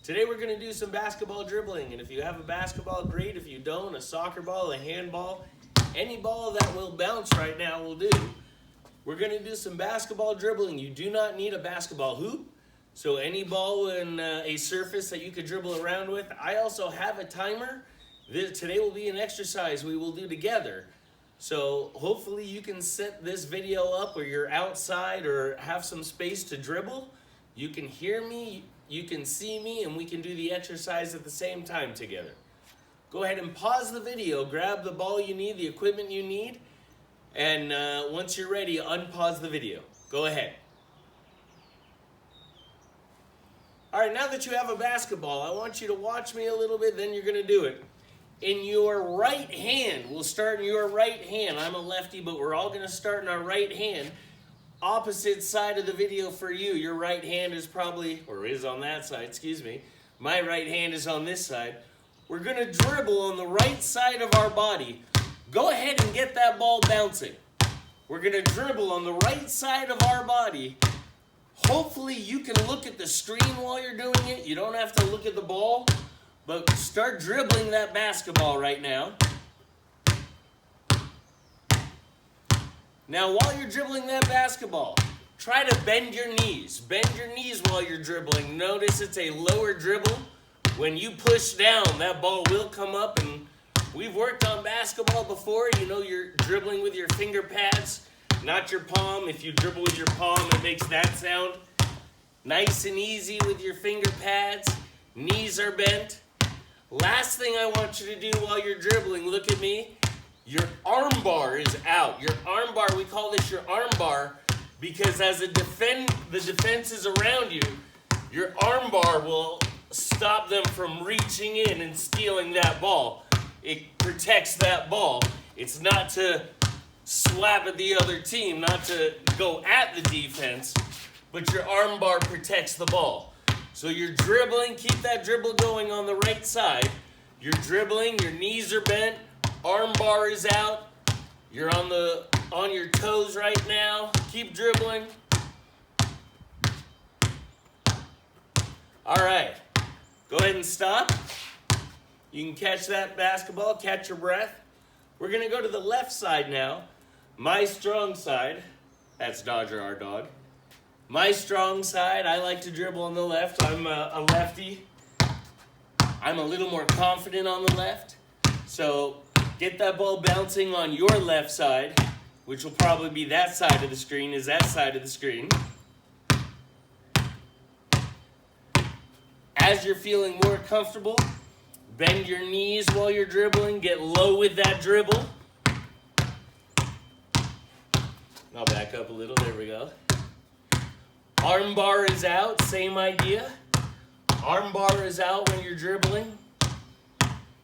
Today we're going to do some basketball dribbling, and if you have a basketball, great. If you don't, a soccer ball, a handball, any ball that will bounce right now will do. We're going to do some basketball dribbling. You do not need a basketball hoop, so any ball in a surface that you could dribble around with. I also have a timer. Today will be an exercise we will do together. So hopefully you can set this video up where you're outside or have some space to dribble. You can hear me, you can see me, and we can do the exercise at the same time together. Go ahead and pause the video, grab the ball you need, the equipment you need, and once you're ready, unpause the video. Go ahead. All right, now that you have a basketball, I want you to watch me a little bit, then you're going to do it. In your right hand, we'll start in your right hand. I'm a lefty, but we're all going to start in our right hand. Opposite side of the video for you. Your right hand is probably, or is on that side, excuse me. My right hand is on this side. We're going to dribble on the right side of our body. Go ahead and get that ball bouncing. We're going to dribble on the right side of our body. Hopefully you can look at the screen while you're doing it. You don't have to look at the ball, but start dribbling that basketball right now. Now, while you're dribbling that basketball, try to bend your knees. Bend your knees while you're dribbling. Notice it's a lower dribble. When you push down, that ball will come up, and we've worked on basketball before. You know you're dribbling with your finger pads, not your palm. If you dribble with your palm, it makes that sound. Nice and easy with your finger pads. Knees are bent. Last thing I want you to do while you're dribbling, look at me. Your arm bar is out. Your arm bar, we call this your arm bar because as the defense is around you, your arm bar will stop them from reaching in and stealing that ball. It protects that ball. It's not to slap at the other team, not to go at the defense, but your arm bar protects the ball. So you're dribbling, keep that dribble going on the right side. You're dribbling, your knees are bent, arm bar is out. You're on your toes right now. Keep dribbling. All right, go ahead and stop. You can catch that basketball, catch your breath. We're gonna go to the left side now. My strong side, that's Dodger, our dog. My strong side, I like to dribble on the left. I'm a lefty. I'm a little more confident on the left. So get that ball bouncing on your left side, which will probably be that side of the screen, is that side of the screen. As you're feeling more comfortable, bend your knees while you're dribbling. Get low with that dribble. I'll back up a little. There we go. Arm bar is out. Same idea. Arm bar is out when you're dribbling.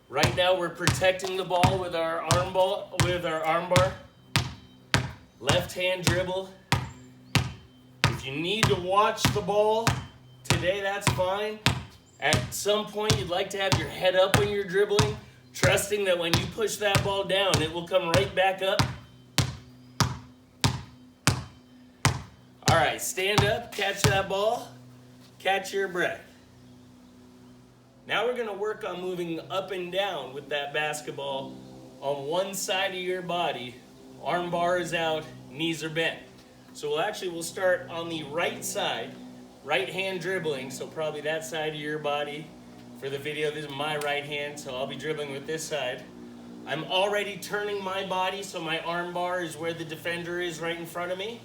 Right now we're protecting the ball with our arm bar. Left hand dribble. If you need to watch the ball today, that's fine. At some point you'd like to have your head up when you're dribbling, trusting that when you push that ball down, it will come right back up. All right, stand up, catch that ball, catch your breath. Now we're going to work on moving up and down with that basketball on one side of your body. Arm bar is out, knees are bent. So we'll start on the right side, right hand dribbling, so probably that side of your body. For the video, this is my right hand, so I'll be dribbling with this side. I'm already turning my body, so my arm bar is where the defender is right in front of me.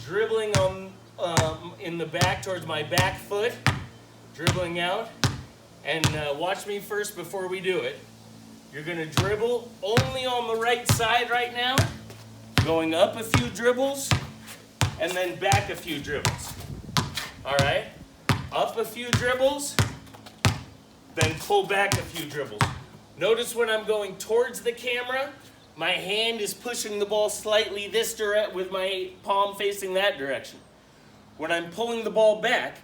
Dribbling in the back towards my back foot, dribbling out. And watch me first before we do it. You're going to dribble only on the right side right now, going up a few dribbles, and then back a few dribbles. All right? Up a few dribbles, then pull back a few dribbles. Notice when I'm going towards the camera, my hand is pushing the ball slightly this direction with my palm facing that direction. When I'm pulling the ball back,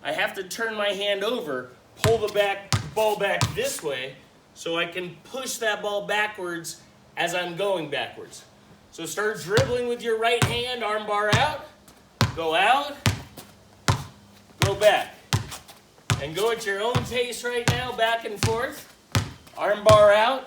I have to turn my hand over, pull the ball back this way, so I can push that ball backwards as I'm going backwards. So start dribbling with your right hand, arm bar out, go back, And go at your own pace right now, back and forth. Arm bar out.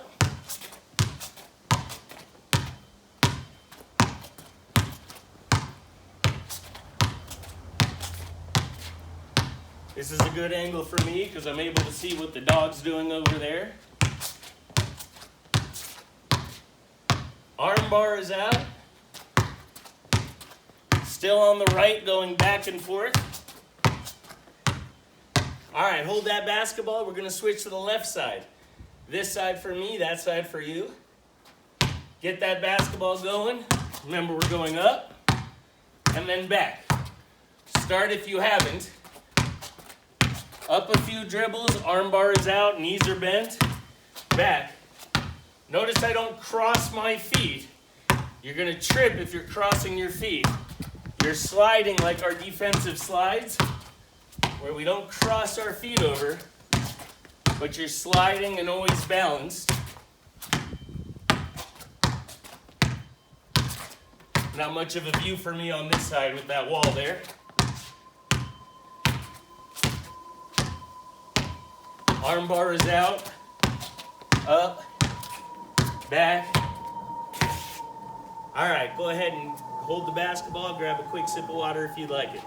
This is a good angle for me because I'm able to see what the dog's doing over there. Arm bar is out. Still on the right, going back and forth. All right, hold that basketball. We're going to switch to the left side. This side for me, that side for you. Get that basketball going. Remember, we're going up and then back. Start if you haven't. Up a few dribbles, arm bar is out, knees are bent. Back. Notice I don't cross my feet. You're going to trip if you're crossing your feet. You're sliding like our defensive slides, where we don't cross our feet over, but you're sliding and always balanced. Not much of a view for me on this side with that wall there. Arm bar is out, up, back. All right, go ahead and hold the basketball, grab a quick sip of water if you'd like it.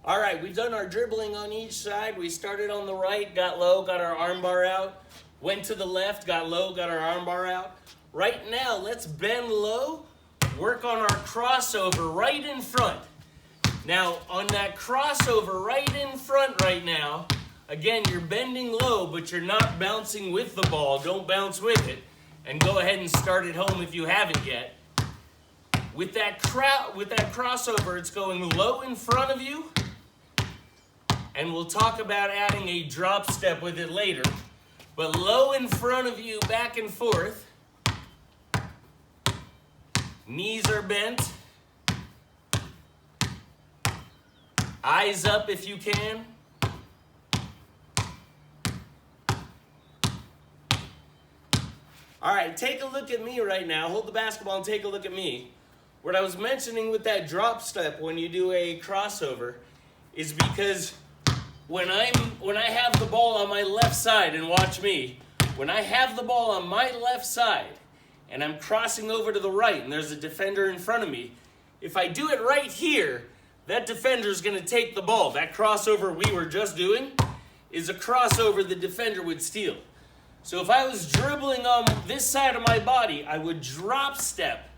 All right, we've done our dribbling on each side. We started on the right, got low, got our arm bar out. Went to the left, got low, got our arm bar out. Right now, let's bend low, work on our crossover right in front. Now, on that crossover right in front right now, again, you're bending low, but you're not bouncing with the ball. Don't bounce with it. And go ahead and start it home if you haven't yet. With that crossover, it's going low in front of you. And we'll talk about adding a drop step with it later. But low in front of you, back and forth. Knees are bent. Eyes up if you can. All right, take a look at me right now. Hold the basketball and take a look at me. What I was mentioning with that drop step when you do a crossover is because when I have the ball on my left side, and watch me, when I have the ball on my left side and I'm crossing over to the right and there's a defender in front of me, if I do it right here, that defender is going to take the ball. That crossover we were just doing is a crossover the defender would steal. So if I was dribbling on this side of my body, I would drop step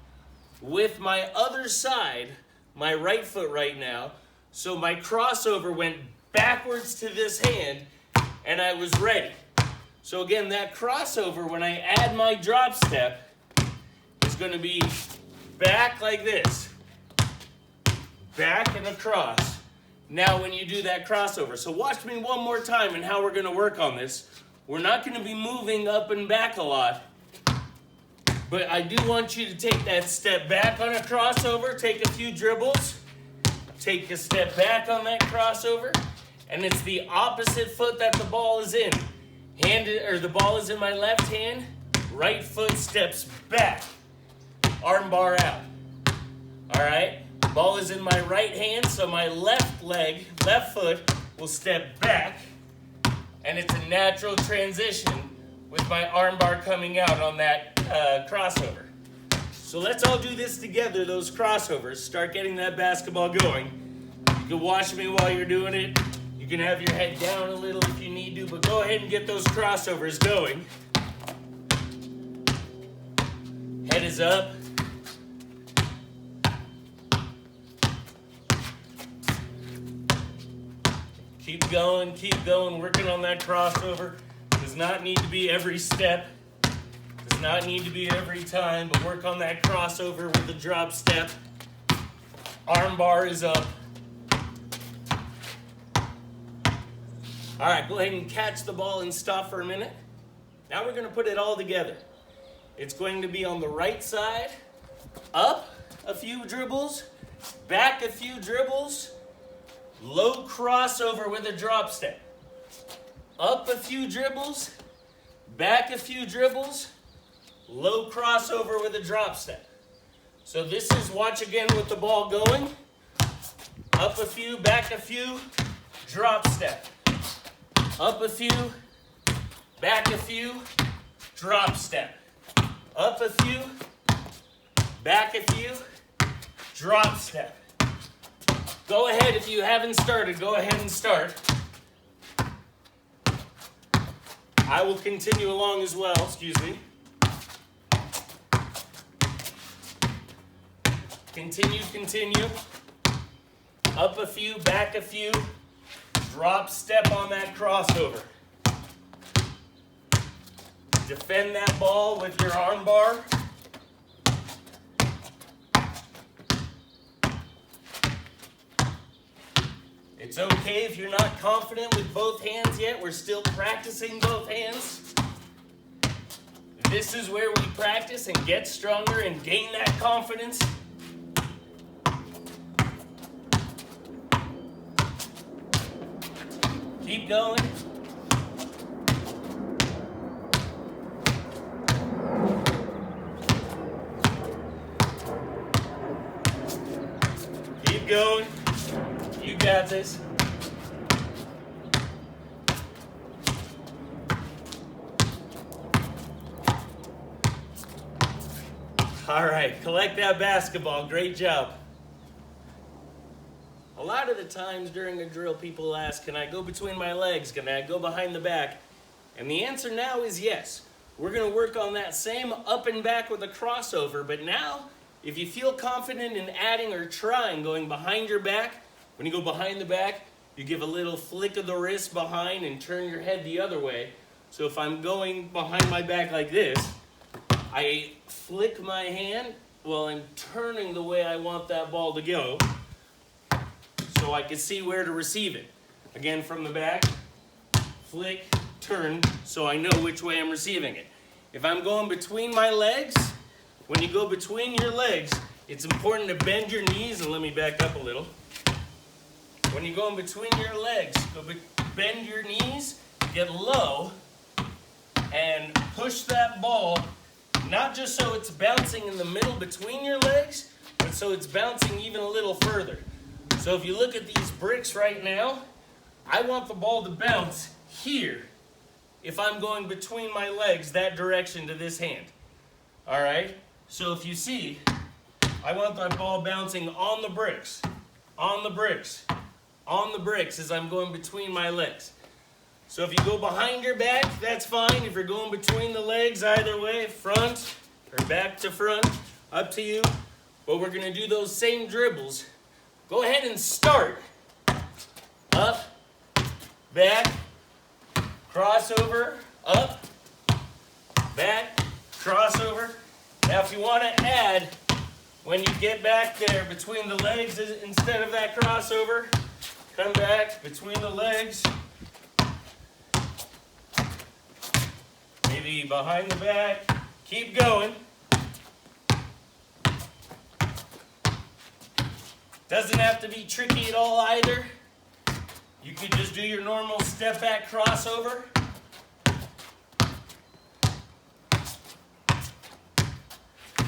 with my other side, my right foot right now, so my crossover went backwards to this hand, and I was ready. So again, that crossover, when I add my drop step, is going to be back like this. Back and across. Now when you do that crossover. So watch me one more time and how we're going to work on this. We're not going to be moving up and back a lot, but I do want you to take that step back on a crossover, take a few dribbles, take a step back on that crossover, and it's the opposite foot that the ball is in. The ball is in my left hand, right foot steps back, arm bar out. All right, ball is in my right hand, so my left foot will step back. And it's a natural transition with my arm bar coming out on that crossover. So let's all do this together, those crossovers. Start getting that basketball going. You can watch me while you're doing it. You can have your head down a little if you need to, but go ahead and get those crossovers going. Head is up. Keep going, working on that crossover. Does not need to be every step. Does not need to be every time, but work on that crossover with the drop step. Arm bar is up. All right, go ahead and catch the ball and stop for a minute. Now we're going to put it all together. It's going to be on the right side, up a few dribbles, back a few dribbles, low crossover with a drop step. Up a few dribbles, back a few dribbles, low crossover with a drop step. So this is, watch again with the ball going. Up a few, back a few, drop step. Up a few, back a few, drop step. Up a few, back a few, drop step. Go ahead, if you haven't started, go ahead and start. I will continue along as well, excuse me. Continue. Up a few, back a few, drop step on that crossover. Defend that ball with your arm bar. It's okay if you're not confident with both hands yet. We're still practicing both hands. This is where we practice and get stronger and gain that confidence. Keep going. Keep going. You got this. All right, collect that basketball. Great job. A lot of the times during a drill, people ask, can I go between my legs? Can I go behind the back? And the answer now is yes. We're going to work on that same up and back with a crossover, but now, if you feel confident in adding or trying going behind your back, when you go behind the back, you give a little flick of the wrist behind and turn your head the other way. So if I'm going behind my back like this, I flick my hand while I'm turning the way I want that ball to go, so I can see where to receive it. Again, from the back, flick, turn, so I know which way I'm receiving it. If I'm going between my legs, when you go between your legs, it's important to bend your knees, and let me back up a little. When you go in between your legs, bend your knees, get low, and push that ball, not just so it's bouncing in the middle between your legs, but so it's bouncing even a little further. So if you look at these bricks right now, I want the ball to bounce here if I'm going between my legs that direction to this hand. All right? So if you see, I want that ball bouncing on the bricks, on the bricks, on the bricks as I'm going between my legs. So if you go behind your back, that's fine. If you're going between the legs, either way, front or back to front, up to you. But we're going to do those same dribbles. Go ahead and start. Up, back, crossover, up, back, crossover. Now if you want to add, when you get back there between the legs instead of that crossover, come back between the legs. Maybe behind the back. Keep going. Doesn't have to be tricky at all either. You could just do your normal step back crossover.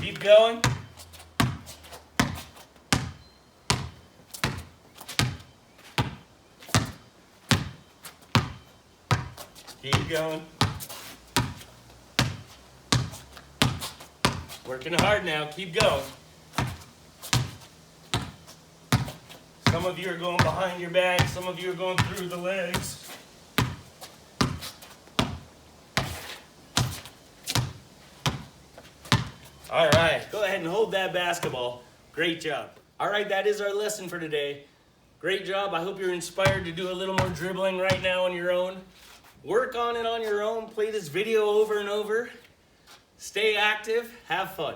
Keep going. Keep going. Working hard now. Keep going. Some of you are going behind your back. Some of you are going through the legs. All right, go ahead and hold that basketball. Great job. All right, that is our lesson for today. Great job. I hope you're inspired to do a little more dribbling right now on your own. Work on it on your own. Play this video over and over. Stay active. Have fun.